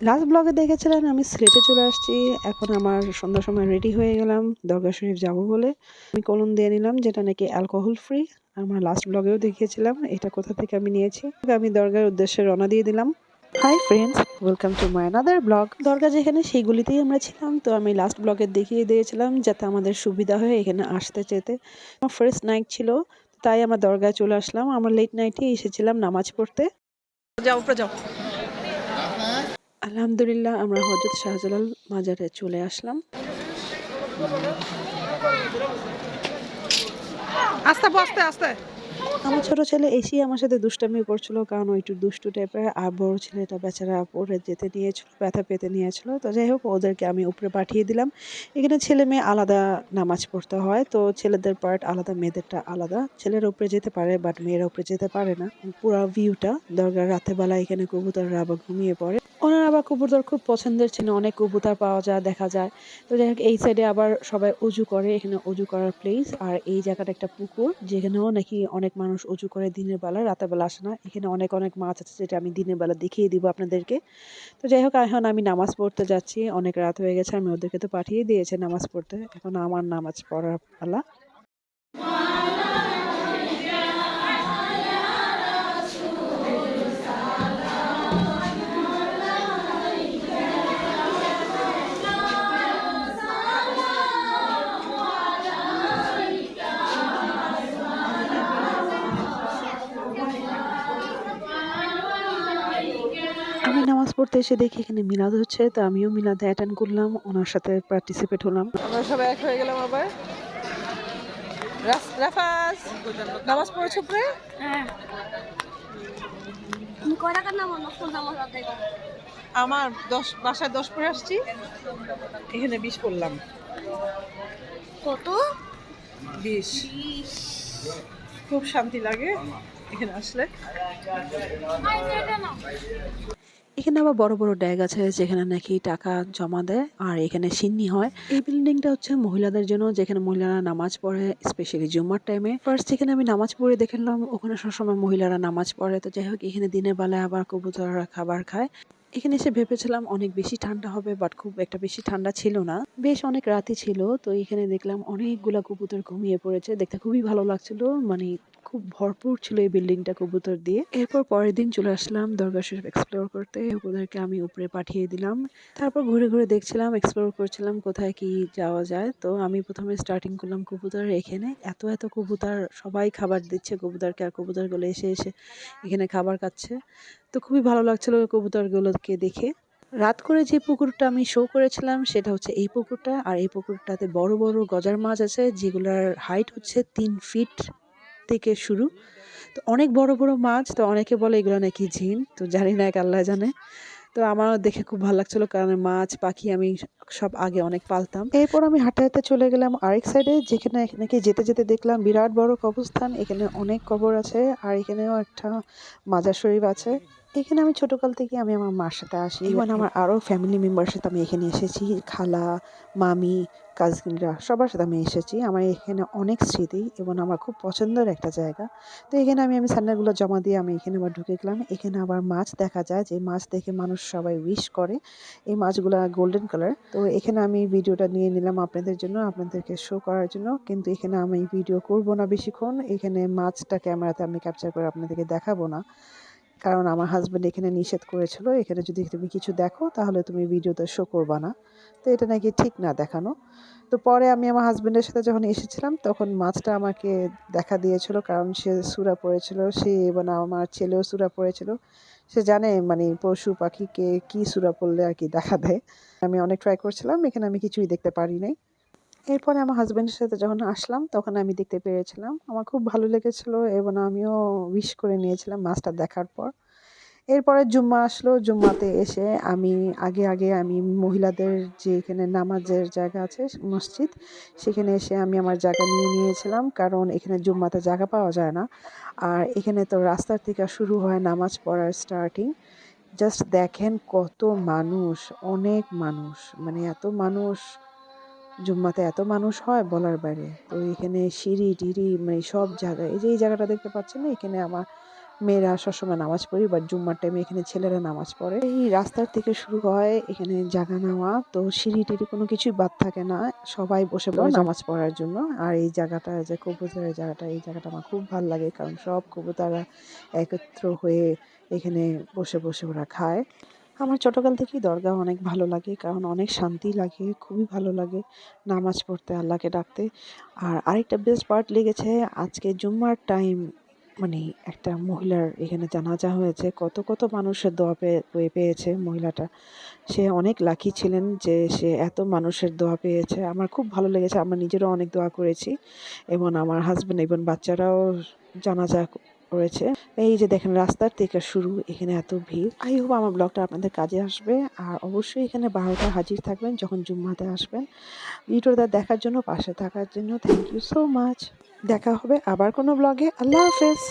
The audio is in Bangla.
লাস্ট ব্লগে দেখেছিলেন আমি সিলেটে চলে আসছি। এখন আমার সন্ধ্যার সময় রেডি হয়ে গেলাম দরগা শরীফ যাব বলে। আমি কলম দিয়ে নিলাম যেটা নাকি অ্যালকোহল ফ্রি। আমার লাস্ট ব্লগেও দেখিয়েছিলাম এটা কোথা থেকে আমি নিয়েছি। আমি দরগার উদ্দেশ্যে রওনা দিয়ে দিলাম। Hi friends, welcome to my another blog. দরগা যেখানে সেইগুলিতেই আমরা ছিলাম, তো আমি লাস্ট ব্লগে দেখিয়ে দিয়েছিলাম যাতে আমাদের সুবিধা হয় এখানে আসতে যেতে। আমার ফার্স্ট নাইট ছিল, তাই আমার দরগায় চলে আসলাম। আমার লেট নাইটে এসেছিলাম নামাজ পড়তে। যাও উপরে যাও। আলহামদুলিল্লাহ আমরা হযরত শাহজালাল মাজারে চলে আসলাম। আস্তে আস্তে আস্তে। আমার ছোট ছেলে এসেই আমার সাথে দুষ্টামি করছিল, কারণ ও একটু দুষ্টু টাইপের। আর বড় ছেলেটা বেচারা পড়ে যেতে নিয়েছিল, ব্যথা পেতে নিয়েছিল। তো যাই হোক, ওদেরকে আমি উপরে পাঠিয়ে দিলাম। এখানে ছেলে মেয়ে আলাদা নামাজ পড়তে হয়, তো ছেলেদের পার্ট আলাদা, মেয়েদেরটা আলাদা। ছেলেরা উপরে যেতে পারে বাট মেয়েরা উপরে যেতে পারে না। পুরা ভিউটা দরগার রাতের বেলা এখানে কবুতররা আবার ঘুমিয়ে পড়ে। ওনার আবার কবুতর খুব পছন্দের ছিল, অনেক কবুতর পাওয়া যায়, দেখা যায়। তো যাই হোক, এই সাইডে আবার সবাই অজু করে, এখানে অজু করার প্লেস। আর এই জায়গাটা একটা পুকুর, যেখানেও নাকি অনেক মানুষ অজু করে দিনের বেলা, রাতের বেলা আসে না। এখানে অনেক অনেক মাছ আছে, যেটা আমি দিনের বেলা দেখিয়ে দিব আপনাদেরকে। তো যাই হোক, এখন আমি নামাজ পড়তে যাচ্ছি। অনেক রাত হয়ে গেছে, আমি ওদেরকে তো পাঠিয়ে দিয়েছি নামাজ পড়তে, এখন আমার নামাজ পড়ার পালা। আমি নামাজ পড়তে এসে দেখি এখানে মিলাদ হচ্ছে, তো আমিও মিলাদে অ্যাটেন্ড করলাম, ওনার সাথে পার্টিসিপেট হলাম। আমরা সবাই এক হয়ে গেলাম আবার। রাফাজ নামাজ পড়েছো উপরে? হ্যাঁ, তুমি কয় টাকার নামাজ নফল নামাজ আদায় করো? আমার বাসায় 10 পড়ে আসছি, এখানে 20 পড়লাম। কত? 20। খুব শান্তি লাগে এখানে আসলে। এখানে আবার বড় বড় ড্যাগ আছে, যেখানে নাকি টাকা জমা দেয় আর এখানে সিন্নি হয়। এই বিল্ডিংটা হচ্ছে মহিলাদের জন্য, যেখানে মহিলারা নামাজ পড়ে, স্পেশালি জুম্মার টাইমে। ফার্স্ট যেখানে আমি নামাজ পড়ে দেখলাম ওখানে সবসময় মহিলারা নামাজ পড়ে। তো যাই হোক, এখানে দিনের বেলায় আবার কবুতররা খাবার খায়। এখানে এসে ভেবেছিলাম অনেক বেশি ঠান্ডা হবে, বাট খুব একটা বেশি ঠান্ডা ছিল না। বেশ অনেক রাতই ছিল, তো এখানে দেখলাম অনেকগুলা কবুতর ঘুমিয়ে পড়েছে, দেখতে খুবই ভালো লাগছিল। মানে খুব ভরপুর ছিল এই বিল্ডিংটা কবুতর দিয়ে। এরপর পরের দিন চলে আসলাম দরগা শরীফ এক্সপ্লোর করতে। ওদেরকে আমি উপরে পাঠিয়ে দিলাম। তারপর ঘুরে ঘুরে দেখছিলাম, এক্সপ্লোর করছিলাম কোথায় কি যাওয়া যায়। তো আমি প্রথমে স্টার্টিং করলাম কবুতর। এখানে এত এত কবুতর, সবাই খাবার দিচ্ছে কবুতরকে, আর কবুতরগুলো এসে এসে এখানে খাবার খাচ্ছে। তো খুবই ভালো লাগছিল কবুতরগুলোকে দেখে। রাত করে যে পুকুরটা আমি শো করেছিলাম সেটা হচ্ছে এই পুকুরটা। আর এই পুকুরটাতে বড় বড় গজার মাছ আছে, যেগুলোর হাইট হচ্ছে 3 ফিট থেকে শুরু। তো অনেক বড় বড় মাছ। তো অনেকে বলে এগুলো নাকি জিন, তো জানি না, এক আল্লাহ জানে। তো আমারও দেখে খুব ভালো লাগছিল, কারণ মাছ পাখি আমি সব আগে অনেক পালতাম। এরপর আমি হাঁটতে হাঁটতে চলে গেলাম আরেক সাইডে, যেখানে নাকি যেতে যেতে দেখলাম বিরাট বড় কবরস্থান। এখানে অনেক কবর আছে, আর এখানেও একটা মাজার শরীফ আছে। এখানে আমি ছোটকাল থেকে আমি আমার মার সাথে আসি, ইভেন আমার আরও ফ্যামিলি মেম্বারের সাথে আমি এখানে এসেছি। খালা, মামি, কাজিনরা সবার সাথে আমি এসেছি। আমার এখানে অনেক স্মৃতি এবং আমার খুব পছন্দের একটা জায়গা। তো এখানে আমি সান্নাগুলো জমা দিয়ে আমি এখানে আবার ঢুকে গেলাম। এখানে আবার মাছ দেখা যায়, যে মাছ দেখে মানুষ সবাই উইশ করে। এই মাছগুলো গোল্ডেন কালার। তো এখানে আমি ভিডিওটা নিয়ে নিলাম আপনাদের জন্য, আপনাদেরকে শো করার জন্য। কিন্তু এখানে আমি ভিডিও করব না বেশিক্ষণ। এখানে মাছটা ক্যামেরাতে আমি ক্যাপচার করে আপনাদেরকে দেখাবো না, কারণ আমার হাজব্যান্ড এখানে নিষেধ করেছিল, এখানে যদি তুমি কিছু দেখো তাহলে তুমি ভিডিওতে শো করবা না। তো এটা নাকি ঠিক না দেখানো। তো পরে আমি আমার হাজব্যান্ডের সাথে যখন এসেছিলাম, তখন মাছটা আমাকে দেখা দিয়েছিল, কারণ সে সূরা পড়েছিল। সে এবং আমার ছেলেও সূরা পড়েছিল। সে জানে মানে পশু পাখিকে কি সূরা পড়লে আর কি দেখা দেয়। আমি অনেক ট্রাই করছিলাম, এখানে আমি কিছুই দেখতে পারি নাই। এরপরে আমার হাজব্যান্ডের সাথে যখন আসলাম, তখন আমি দেখতে পেরেছিলাম, আমার খুব ভালো লেগেছিল এবং আমিও উইশ করে নিয়েছিলাম মাছটা দেখার পর। এরপরে জুম্মা আসলো। জুম্মাতে এসে আমি আগে আগে আমি মহিলাদের যে এখানে নামাজের জায়গা আছে, মসজিদ, সেখানে এসে আমি আমার জায়গা নিয়ে নিয়েছিলাম, কারণ এখানে জুম্মাতে জায়গা পাওয়া যায় না। আর এখানে তো রাস্তার থেকে শুরু হয় নামাজ পড়ার স্টার্টিং। জাস্ট দেখেন কত মানুষ, অনেক মানুষ, মানে এত মানুষ। জুম্মাতে এত মানুষ হয় বলার বাইরে। তো এখানে সিঁড়ি টিড়ি মানে সব জায়গায়, এই যে এই জায়গাটা দেখতে পাচ্ছেন না, এখানে আমার মেয়েরা সবসময় নামাজ পড়ি, বাট জুম্মার টাইমে এখানে ছেলেরা নামাজ পড়ে। এই রাস্তার থেকে শুরু হয় এখানে জাগা নেওয়া, তো সিঁড়ি টিড়ি কোনো কিছুই বাদ থাকে না, সবাই বসে পড়ে নামাজ পড়ার জন্য। আর এই জায়গাটা যে কবুতরের জায়গাটা, এই জায়গাটা আমার খুব ভালো লাগে, কারণ সব কবুতররা একত্র হয়ে এখানে বসে বসে ওরা খায়। আমার ছোটকাল থেকেই দরগা অনেক ভালো লাগে, কারণ অনেক শান্তি লাগে, খুবই ভালো লাগে নামাজ পড়তে, আল্লাহকে ডাকতে। আর আরেকটা বেস্ট পার্ট লেগেছে আজকে জুম্মার টাইম, মানে একটা মহিলার এখানে জানাজা হয়েছে, কত কত মানুষের দোয়া পেয়েছে মহিলাটা। সে অনেক লাকি ছিলেন যে সে এত মানুষের দোয়া পেয়েছে। আমার খুব ভালো লেগেছে, আমরা নিজেরাও অনেক দোয়া করেছি এবং আমার হাজব্যান্ড এবং বাচ্চারাও জানাজা করেছে। এই যে দেখেন রাস্তার থেকে শুরু, এখানে এত ভিড়। আই হোপ আমার ব্লগটা আপনাদের কাজে আসবে, আর অবশ্যই এখানে 12টা হাজির থাকবেন যখন জুম্মাতে আসবেন। ভিডিওটা দেখার জন্য, পাশে থাকার জন্য থ্যাংক ইউ সো মাচ। দেখা হবে আবার কোনো ব্লগে। আল্লাহ হাফেজ।